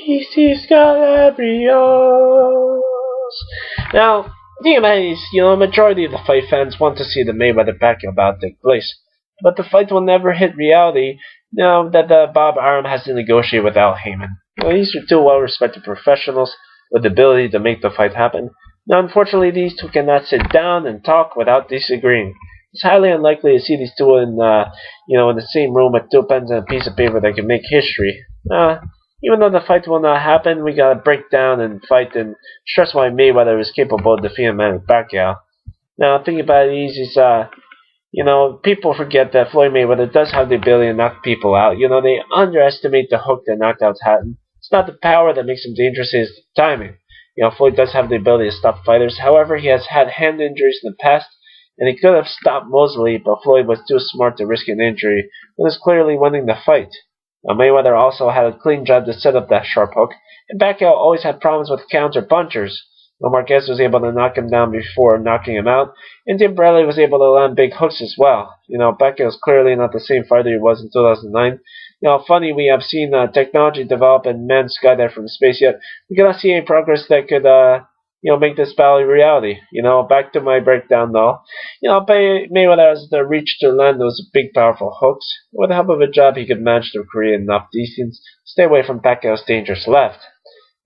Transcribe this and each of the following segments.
PC Scalabrios. Now, the thing about it is, a majority of the fight fans want to see the Mayweather Pacquiao bout take place, but the fight will never hit reality now that Bob Arum has to negotiate with Al Heyman. These are two well-respected professionals with the ability to make the fight happen. Now, unfortunately, these two cannot sit down and talk without disagreeing. It's highly unlikely to see these two in the same room with two pens and a piece of paper that can make history. Even though the fight will not happen, we gotta break down and fight and stress why Mayweather is capable of defeating Manny Pacquiao. Now, thinking about it easy is, people forget that Floyd Mayweather does have the ability to knock people out. They underestimate the hook that knockouts had. It's not the power that makes him dangerous, it's the timing. Floyd does have the ability to stop fighters. However, he has had hand injuries in the past, and he could have stopped Mosley, but Floyd was too smart to risk an injury, and is clearly winning the fight. Now, Mayweather also had a clean job to set up that sharp hook, and Pacquiao always had problems with counter punchers. Marquez was able to knock him down before knocking him out, and Tim Bradley was able to land big hooks as well. Pacquiao is clearly not the same fighter he was in 2009. Funny, we have seen technology develop and manned skydive from space, yet we cannot see any progress that could make this battle a reality. Back to my breakdown though. Mayweather has the reach to land those big powerful hooks. With the help of a jab, he could manage to create enough distance to stay away from Pacquiao's dangerous left.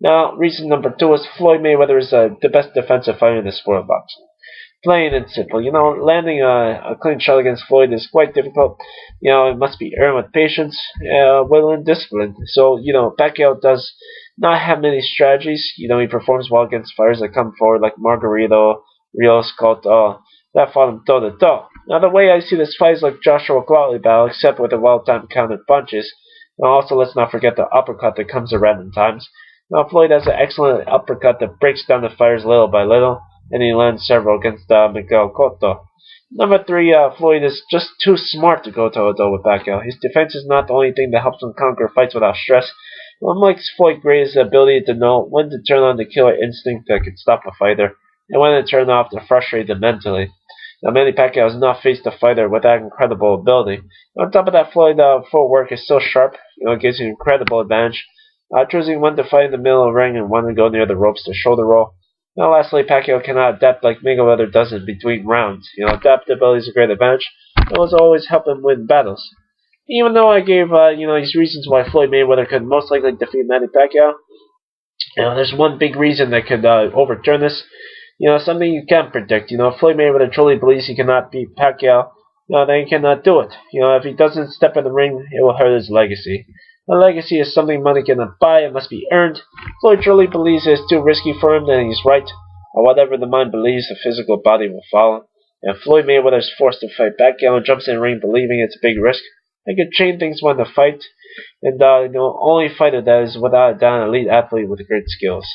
Now, reason number 2 is Floyd Mayweather is the best defensive fighter in the sport of boxing. Plain and simple. Landing a clean shot against Floyd is quite difficult. It must be earned with patience, will, and discipline. So, Pacquiao does not have many strategies. He performs well against fighters that come forward like Margarito, Rios, Cotto, that fought him toe to toe. Now, the way I see this fight is like Joshua Clottey battle, except with a well-timed countered punches. And also, let's not forget the uppercut that comes at random times. Now, Floyd has an excellent uppercut that breaks down the fighters little by little, and he lands several against Miguel Cotto. Number 3, Floyd is just too smart to go toe-to-toe with Pacquiao. His defense is not the only thing that helps him conquer fights without stress. Unlike Floyd Gray is the ability to know when to turn on the killer instinct that can stop a fighter, and when to turn off to frustrate them mentally. Now, Manny Pacquiao has not faced a fighter with that incredible ability. On top of that, Floyd's footwork is so sharp, it gives you an incredible advantage. Choosing when to fight in the middle of the ring and when to go near the ropes to shoulder roll. Now, lastly, Pacquiao cannot adapt like Mayweather does in between rounds. Adaptability is a great advantage. It will always help him win battles. Even though I gave, these reasons why Floyd Mayweather could most likely defeat Manny Pacquiao, there's one big reason that could overturn this. Something you can't predict. If Floyd Mayweather truly believes he cannot beat Pacquiao, then he cannot do it. If he doesn't step in the ring, it will hurt his legacy. A legacy is something money cannot buy, it must be earned. Floyd truly believes it is too risky for him, then he's right. Whatever the mind believes, the physical body will follow. And Floyd Mayweather is forced to fight Pacquiao and jumps in the ring believing it's a big risk. They could change things when the fight, and only fighter that is without a doubt an elite athlete with great skills.